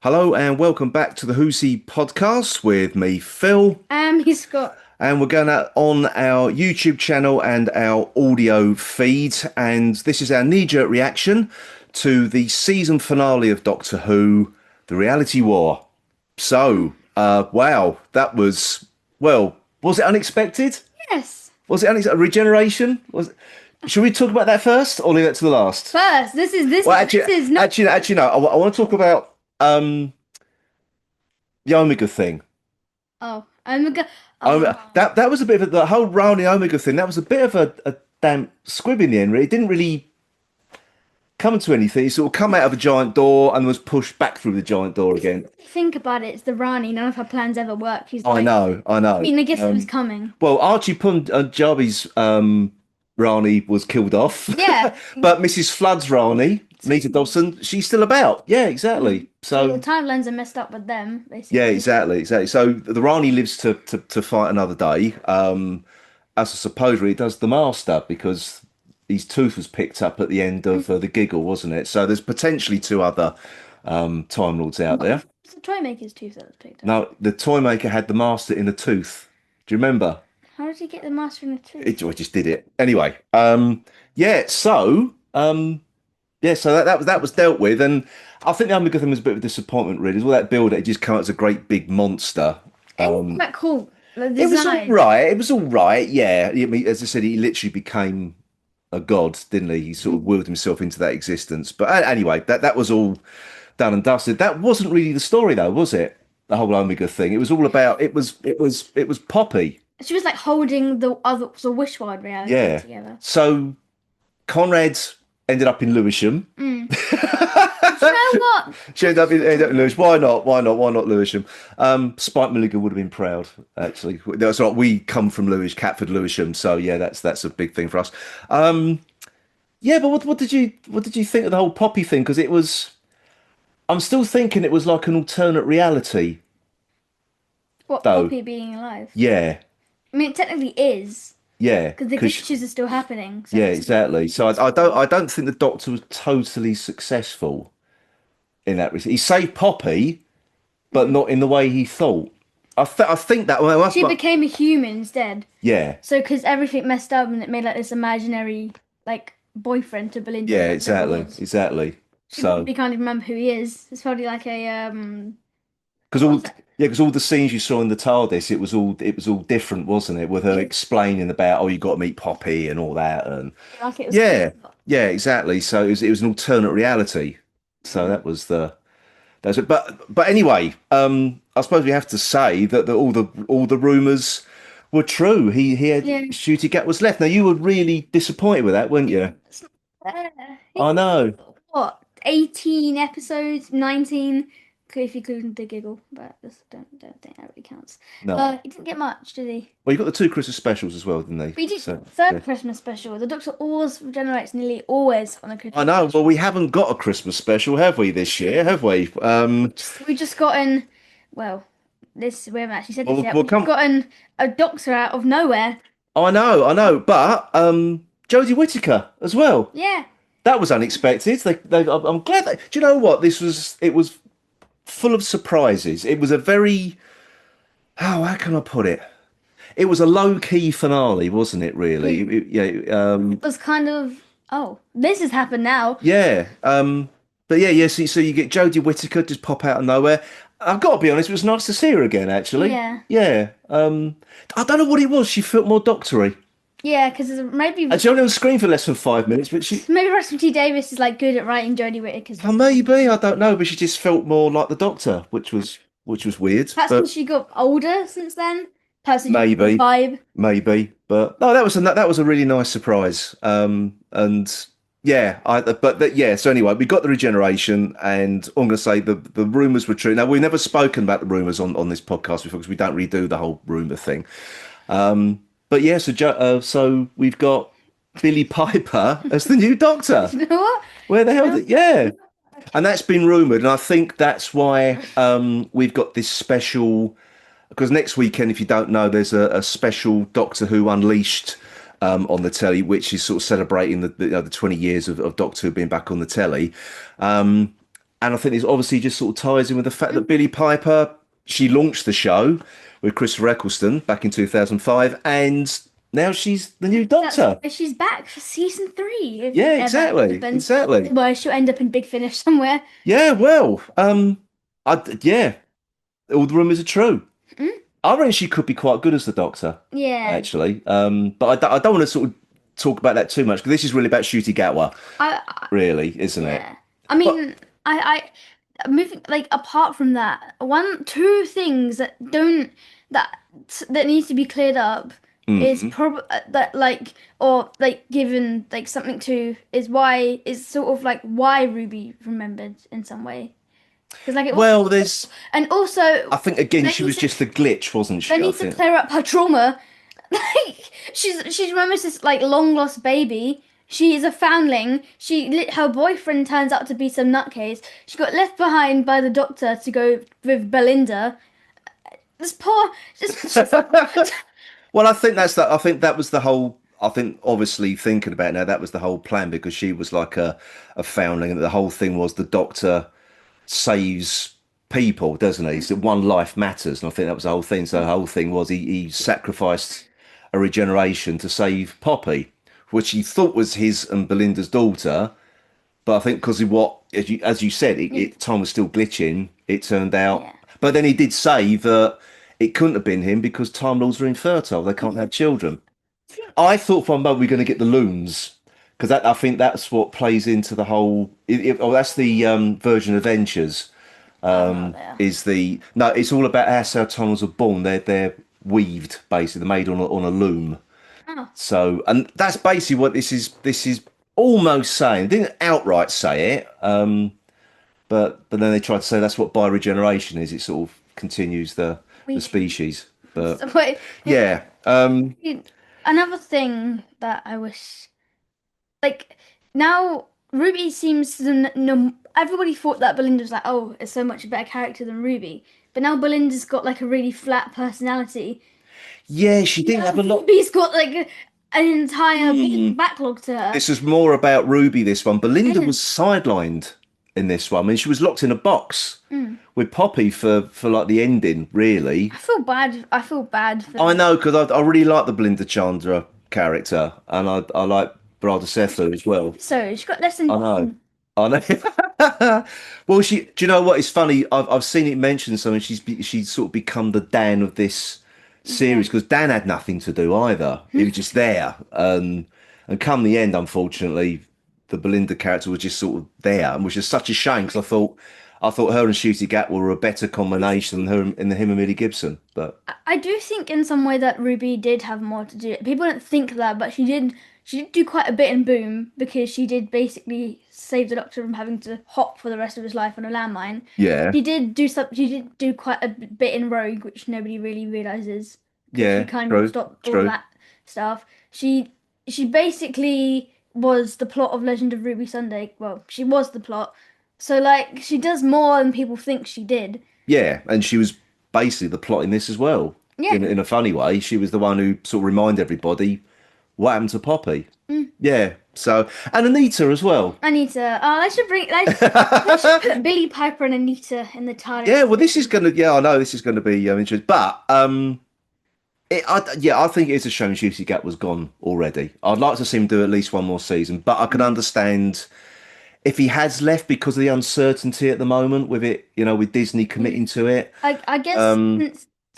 Hello and welcome back to the Whoosy podcast with me, Phil. He's got. And we're going on our YouTube channel and our audio feed. And this is our knee-jerk reaction to the season finale of Doctor Who, The Reality War. So, wow, that was, well, was it unexpected? Yes. Was it unexpected? Regeneration? Should we talk about that first or leave that to the last? First, Well, this is not. no. I want to talk about the Omega thing. Oh, I'm gonna. That was a bit of the whole Rani Omega thing. That was a bit of a damp squib in the end. Really. It didn't really come to anything. He sort of come out of a giant door and was pushed back through the giant door again. Think about it. It's the Rani. None of her plans ever work. She's I like. know, I know. I mean, I guess it was coming. Well, Archie Punjabi's Rani was killed off. Yeah. But Mrs. Flood's Rani, Nita Dawson, she's still about. Yeah, exactly. So the So timelines are messed up with them, basically. yeah, exactly. So the Rani lives to fight another day. As I suppose he does the Master because his tooth was picked up at the end of the giggle, wasn't it? So there's potentially two other Time Lords out there. It's the toy maker's tooth that was picked up. No, the toy maker had the Master in a tooth. Do you remember? How did he get the master in the tooth? I just did it anyway. Yeah. So that was dealt with, and I think the Omega thing was a bit of a disappointment. Really, all that build, it just came out as a great big monster. It was quite cool. The It was all design. right. It was all right. Yeah. I mean, as I said, he literally became a god, didn't he? He sort of willed himself into that existence. But anyway, that was all done and dusted. That wasn't really the story, though, was it? The whole Omega thing. It was all about. It was Poppy. She was like holding the Wishward reality Yeah. together. So Conrad ended up in Lewisham. You know what? She ended up in Lewisham. Why not? Why not Lewisham? Spike Milligan would have been proud, actually. That's right. We come from Catford, Lewisham. So yeah, that's a big thing for us. Yeah, but what did you think of the whole Poppy thing? Because it was, I'm still thinking it was like an alternate reality, What, though. Poppy being alive? Yeah, I mean, it technically is. yeah. Because the glitches are still happening. So Yeah, it's- exactly. So I don't think the Doctor was totally successful in that. He saved Poppy, but not in the way he thought. I think that. Well, She became a human instead. yeah, So, because everything messed up and it made like this imaginary, like, boyfriend to Belinda. yeah, that never exactly, was. exactly. She So probably can't even remember who he is. It's probably like a, because what all was that? yeah, because all the scenes you saw in the TARDIS, it was all different, wasn't it? With her explaining about you got to meet Poppy and all that, and Like it was. yeah, yeah, exactly. So it was an alternate reality. So that's it. But anyway, I suppose we have to say that all the rumors were true. He had Yeah. Ncuti Gat was left. Now you were really disappointed with that, weren't you? Uh, I know. what, 18 episodes, 19, if you include the giggle, but I just don't think that really counts. No. He didn't get much, did he? Well, you got the two Christmas specials as well, didn't they? We did So third yeah. Christmas special. The Doctor always regenerates nearly always on a I Christmas. know. Well, we haven't got a Christmas special, have we, this year? Have we? We just gotten, well, this we haven't actually said this Well, yet. well, We've come. gotten a Doctor out of nowhere. I know. But Jodie Whittaker as well. Yeah, That was unexpected. I'm glad. Do you know what? It was full of surprises. It was a very, how can I put it? It was a low key finale, wasn't it? Really? Yeah. it was kind of. Oh, this has happened now. Yeah. But yeah. So you get Jodie Whittaker just pop out of nowhere. I've got to be honest. It was nice to see her again. Actually. Yeah. Yeah. I don't know what it was. She felt more doctory. Yeah, because maybe And she only on screen for less than 5 minutes, but she. maybe Russell T Davis is like good at writing Jodie Whittaker's. Oh, maybe I don't know, but she just felt more like the Doctor, which was weird. Perhaps But because she got older since then. Perhaps it's just the maybe. vibe. Maybe, but no, that was a really nice surprise. And yeah, yeah. So anyway, we got the regeneration, and I'm going to say the rumors were true. Now we've never spoken about the rumors on this podcast before because we don't really do the whole rumor thing. But yeah, so we've got Billy Piper as the new Doctor. You know what? Where the hell? Yeah, and that's been rumored, and I think that's why we've got this special. Because next weekend, if you don't know, there's a special Doctor Who Unleashed on the telly, which is sort of celebrating the 20 years of Doctor Who being back on the telly. And and I think this obviously just sort of ties in with the fact that Billie Piper, she launched the show with Christopher Eccleston back in 2005, and now she's the new That's Doctor. why she's back for season 3, if it Yeah, ever exactly, happens. exactly. Well, she'll end up in Big Finish somewhere. Yeah, well, yeah, all the rumors are true. Mm? I reckon she could be quite good as the Doctor, Yeah. actually. But I don't want to sort of talk about that too much because this is really about Ncuti Gatwa, I really, isn't it? yeah. I But mean, moving like apart from that, two things that that needs to be cleared up is mm, probably that like or like given like something to is sort of like why Ruby remembered in some way because like it was well, there's. and also I think again they she need was to just the glitch, wasn't they she? I need to think. clear up her trauma. Like she remembers this like long lost baby. She is a foundling. Her boyfriend turns out to be some nutcase. She got left behind by the doctor to go with Belinda. This poor just Well, I think that's that. I think that was the whole. I think obviously thinking about it now, that was the whole plan because she was like a foundling, and the whole thing was the Doctor saves people, doesn't he? So one life matters, and I think that was the whole thing. So the whole thing was he sacrificed a regeneration to save Poppy, which he thought was his and Belinda's daughter. But I think because of what, as you said, time was still glitching. It turned out, yeah. but then he did say that it couldn't have been him because Time Lords are infertile; they can't have children. I thought for a moment we are going to get the loons because I think that's what plays into the whole. That's the Virgin Adventures. Oh yeah. Is the no? It's all about how tunnels are born. They're weaved basically. They're made on a loom. Oh. So and that's basically what this is. This is almost saying. They didn't outright say it. But then they tried to say that's what bioregeneration is. It sort of continues the We species. But so, wait, yeah. another thing that I wish like now Ruby seems to no everybody thought that Belinda's like oh is so much a better character than Ruby, but now Belinda's got like a really flat personality. Yeah, she didn't have a lot. Ruby's got like an entire Hmm. backlog to her. This is more about Ruby, this one. Belinda Yeah. was sidelined in this one. I mean, she was locked in a box Mm. with Poppy for like the ending, really. I feel bad. I feel bad for I them. know, because I really like the Belinda Chandra character, and I like Varada Sethu as well. So she got less than. I know. I know. Well, do you know what? It's funny. I've seen it mentioned something. She's sort of become the Dan of this Yeah. series because Dan had nothing to do either. He was just there. And come the end, unfortunately, the Belinda character was just sort of there, and which is such a shame because I thought her and Ncuti Gatwa were a better combination than her and him and Millie Gibson. But I do think in some way that Ruby did have more to do. People don't think that, but she did. She did do quite a bit in Boom because she did basically save the Doctor from having to hop for the rest of his life on a landmine. yeah, She did do some. She did do quite a bit in Rogue, which nobody really realizes because she yeah, kind of true, stopped all true. that stuff. She basically was the plot of Legend of Ruby Sunday. Well, she was the plot. So like she does more than people think she did. Yeah, and she was basically the plot in this as well. Yeah. In a funny way, she was the one who sort of reminded everybody what happened to Poppy. Mm. Yeah. So and Anita as well. Anita. Oh, they should put Billy Piper and Anita in the Yeah. TARDIS. Well, this is gonna. Yeah, I know this is gonna be interesting, but yeah, I think it's a shame Juicy Gap was gone already. I'd like to see him do at least one more season, but I can understand if he has left because of the uncertainty at the moment with it. With Disney committing to it. I guess Um,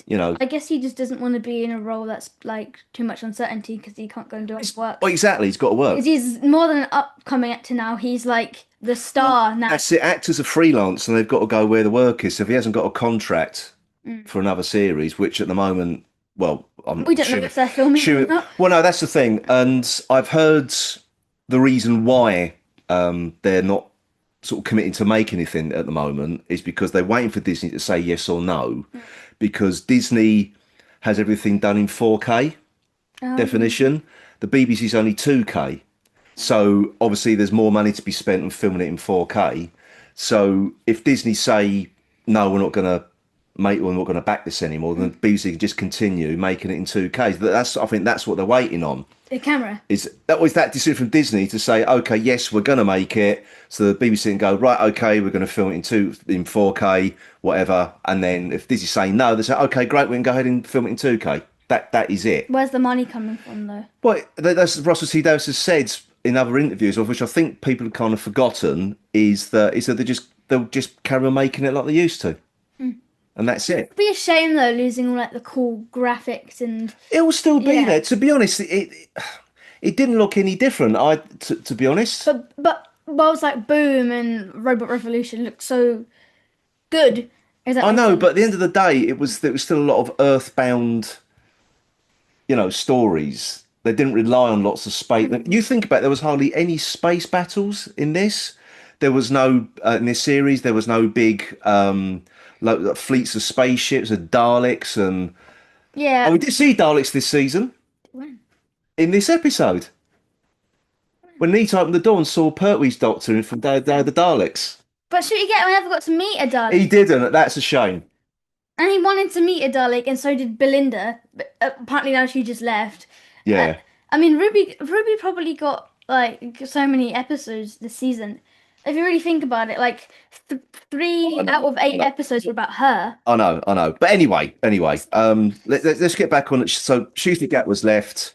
you know. I guess he just doesn't want to be in a role that's like too much uncertainty because he can't go and do his work. Well, exactly. He's got to work. Because he's more than an upcoming actor now. He's like the star now. That's it. Actors are freelance and they've got to go where the work is. So if he hasn't got a contract Mm. for another series, which at the moment, well, I'm We don't know if they're filming or not. Well, no, that's the thing. And I've heard the reason why they're not sort of committing to make anything at the moment is because they're waiting for Disney to say yes or no, because Disney has everything done in 4K definition. The BBC's only 2K. So obviously there's more money to be spent on filming it in 4K. So if Disney say no, we're not going to back this anymore, then the BBC can just continue making it in 2K. I think that's what they're waiting on. The camera. Is that was that decision from Disney to say, okay, yes, we're going to make it. So the BBC can go, right, okay, we're going to film it in 4K, whatever. And then if Disney's saying no, they say, okay, great, we can go ahead and film it in 2K. That is it. Where's the money coming from though? Well, that's Russell T Davies has said in other interviews, of which I think people have kind of forgotten, is that they'll just carry on making it like they used to, and that's it. It'd be a shame though, losing all like the cool graphics and It will still be yeah. there. To be honest, it didn't look any different. To be honest, But worlds like Boom and Robot Revolution look so good. If that I makes know, but sense. at the end of the day, there was still a lot of earthbound, stories. They didn't rely on lots of space. You think about it, there was hardly any space battles in this. There was no in this series. There was no big fleets of spaceships and Daleks and Yeah. we did see Daleks this season When? in this episode when Nita opened the door and saw Pertwee's doctor from Day of the Daleks. But should you get? I never got to meet a He Dalek, didn't. That's a shame. and he wanted to meet a Dalek, and so did Belinda. But apparently now she just left. Uh, Yeah. I mean, Ruby probably got like so many episodes this season. If you really think about it, like three I know. out of I eight know. episodes were about her. I know. But anyway, let's get back on it. So Tuesday Gap was left.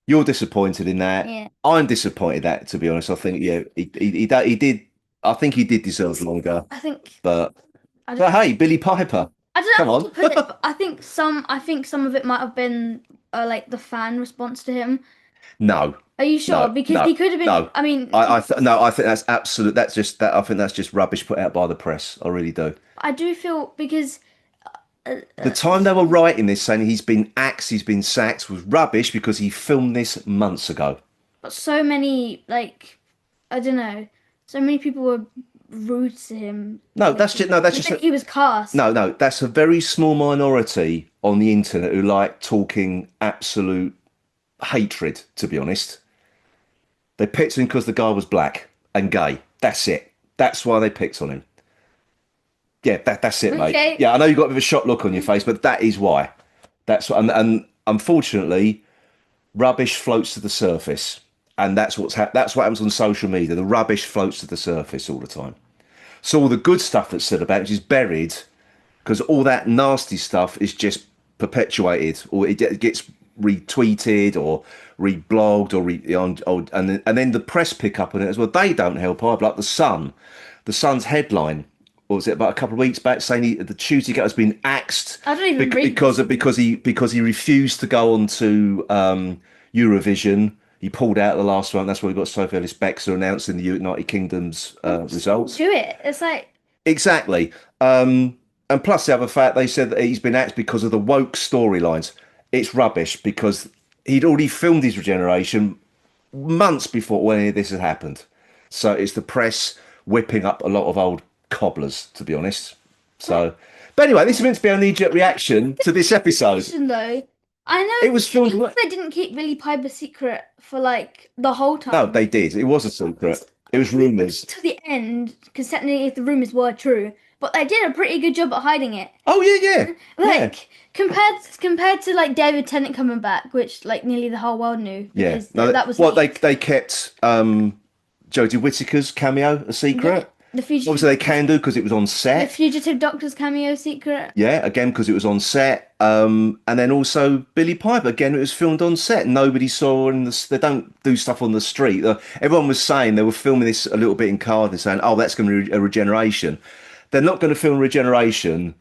You're disappointed in that. Yeah, I'm disappointed that, to be honest. I think, yeah, he did. I think he did deserve longer. I think But I don't. but hey, Billy Piper, I don't come know how on. to put it, but I think some of it might have been like the fan response to him. No, Are you sure? no, Because no, he could have been. no. I mean, No, I think that's absolute. That's just that. I think that's just rubbish put out by the press. I really do. I do feel because The time they were writing this, saying he's been axed, he's been sacked, was rubbish because he filmed this months ago. so many like I don't know, so many people were rude to him. No, that's just no. That's The just minute he was cast. no. That's a very small minority on the internet who like talking absolute hatred. To be honest, they picked him because the guy was black and gay. That's it. That's why they picked on him. Yeah, that's it, mate. Okay. Yeah, I know you've got a bit of a shocked look on your face, but that is why. That's what, and unfortunately, rubbish floats to the surface, and that's what happens on social media. The rubbish floats to the surface all the time. So all the good stuff that's said about it is buried because all that nasty stuff is just perpetuated, or it gets retweeted or reblogged and then the press pick up on it as well. They don't help either. Like the Sun's headline. What was it about a couple of weeks back saying the Ncuti has been axed I don't even read because he refused to go on to Eurovision. He pulled out the last one. That's why we got Sophie Ellis Bextor announcing the United Kingdom's results. do it. It's like Exactly. And plus the other fact they said that he's been axed because of the woke storylines. It's rubbish because he'd already filmed his regeneration months before any of this had happened. So it's the press whipping up a lot of old cobblers, to be honest. So, but anyway, this is meant to be our knee-jerk reaction to this episode. though. I It know was filmed. they didn't keep Billy Piper secret for like the whole No, time. they did. It was a secret. It was rumours. To the end, because technically if the rumors were true, but they did a pretty good job at hiding it. Oh yeah. Like compared to like David Tennant coming back, which like nearly the whole world knew Yeah. because No, that was well, leaked. they kept Jodie Whittaker's cameo a secret. The fugitive, Obviously, they can do because it was on the set. fugitive Doctor's cameo secret. Yeah, again because it was on set. And then also Billy Piper again. It was filmed on set. Nobody saw in the. They don't do stuff on the street. Everyone was saying they were filming this a little bit in Cardiff, saying, "Oh, that's going to be a regeneration." They're not going to film regeneration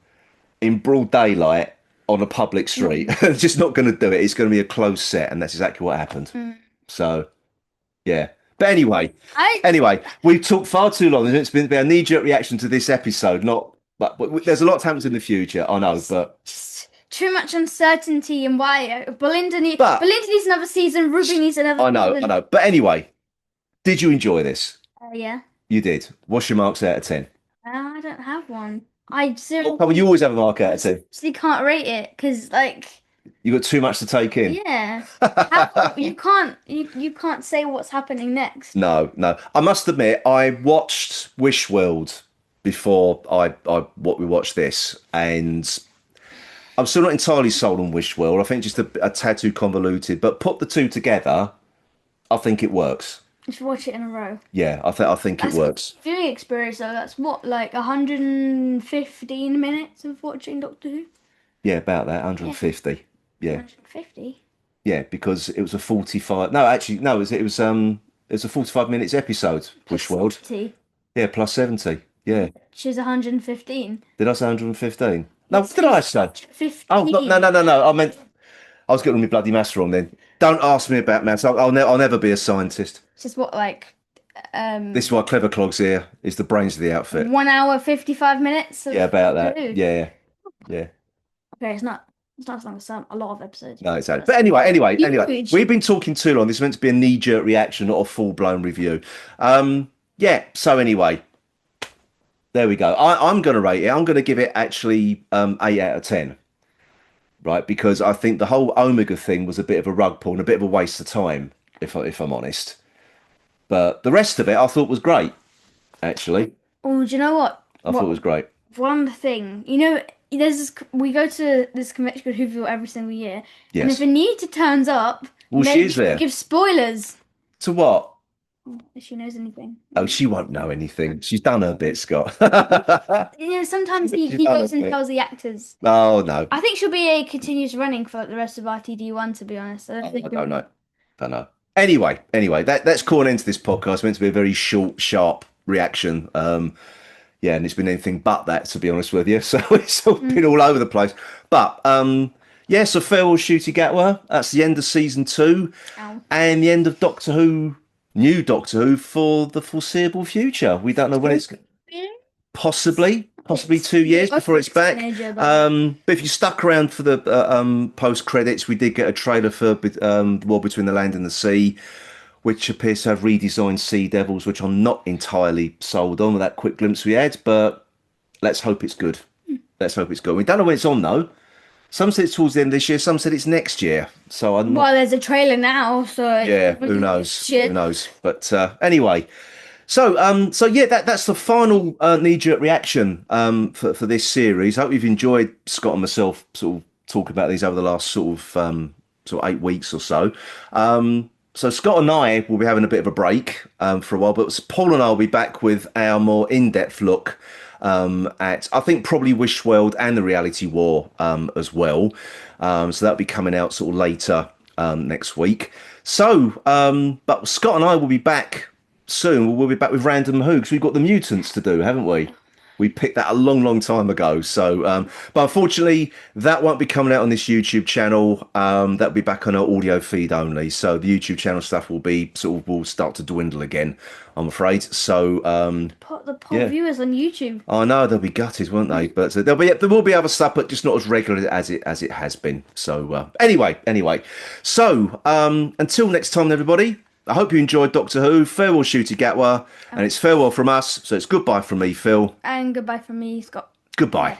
in broad daylight on a public street. They're just not going to do it. It's going to be a closed set, and that's exactly what happened. So, yeah. But I we've talked far too long. It's been our knee-jerk reaction to this episode. Not, but there's a lot to happen in the future. I know, but just too much uncertainty and why But- Belinda needs another season. Ruby needs another. I know. But anyway, did you enjoy this? Yeah. You did. What's your marks out of 10? I don't have one. I Oh, seriously come on, you always have a mark out of 10. can't rate it because like. You got too much to take in. Yeah. You can't say what's happening next. No. I must admit, I watched Wish World before we watched this, and I'm still not entirely sold on Wish World. I think just a tad too convoluted. But put the two together, I think it works. Just watch it in a row. Yeah, I think it That's works. viewing experience though. That's what, like 115 minutes of watching Doctor Who? Yeah, about that, Yeah, 150. Yeah, 150. yeah, because it was a 45. No, actually, no, it was a 45 minutes episode. Plus Wish World. 70, Yeah, plus 70. Yeah. which is 115. Did I say 115? No, It what did I says say? Oh, no, no, 15. no, no, no. I was getting my bloody maths wrong then. Don't ask me about maths. I'll never be a scientist. It's just what, like, This is why Clever Clogs here is the brains of the outfit. 1 hour 55 minutes Yeah, of about Doctor that. Who. Yeah, yeah. Okay, it's not as long as a lot of episodes. No, exactly. That's But anyway, huge. we've been talking too long. This is meant to be a knee-jerk reaction, not a full-blown review. Yeah. So anyway, there we go. I'm going to rate it. I'm going to give it actually 8 out of 10, right? Because I think the whole Omega thing was a bit of a rug pull and a bit of a waste of time, if I'm honest. But the rest of it I thought was great, actually. Oh, do you know what? I thought it was great. One thing, there's we go to this convention called Whoville every single year, and if Yes. Anita turns up, Well, she maybe is she there. can give spoilers To what? if she knows anything. Oh, she won't know anything. She's done her bit, Scott. Sometimes She's he done goes her and bit. tells the actors. Oh, no. I think she'll be a continuous running for like, the rest of RTD1, to be honest. I don't I think don't know. Don't know. Anyway, that's calling into this podcast. It's meant to be a very short, sharp reaction. Yeah, and it's been anything but that, to be honest with you. So it's all been all over the place. But yeah, so farewell, Ncuti Gatwa. That's the end of season 2 Ow. and the end of Doctor Who, new Doctor Who for the foreseeable future. We don't know when it's possibly 2 years before it's back. But if you stuck around for the post credits, we did get a trailer for The War Between the Land and the Sea, which appears to have redesigned Sea Devils, which I'm not entirely sold on with that quick glimpse we had. But let's hope it's good. Let's hope it's good. We don't know when it's on though. Some said it's towards the end of this year. Some said it's next year. So I'm not. Well, there's a trailer now, so Yeah, who knows? Shit. Who knows? But anyway. So yeah, that's the final knee-jerk reaction for this series. I hope you've enjoyed Scott and myself sort of talk about these over the last sort of 8 weeks or so. So Scott and I will be having a bit of a break for a while, but Paul and I will be back with our more in-depth look at I think probably Wish World and the Reality War as well. So that'll be coming out sort of later next week. So, but Scott and I will be back soon. We'll be back with Random Who because we've got the mutants to do, haven't we? We picked that a long, long time ago. So, but unfortunately, that won't be coming out on this YouTube channel. That'll be back on our audio feed only. So the YouTube channel stuff will start to dwindle again, I'm afraid. So, The poor Yeah. viewers on YouTube. I know they'll be gutted, won't they? But there will be other stuff, but just not as regular as it has been. So anyway. So until next time, everybody. I hope you enjoyed Doctor Who. Farewell, Ncuti Gatwa, and it's farewell from us. So it's goodbye from me, Phil. And goodbye from me, Scott. Goodbye.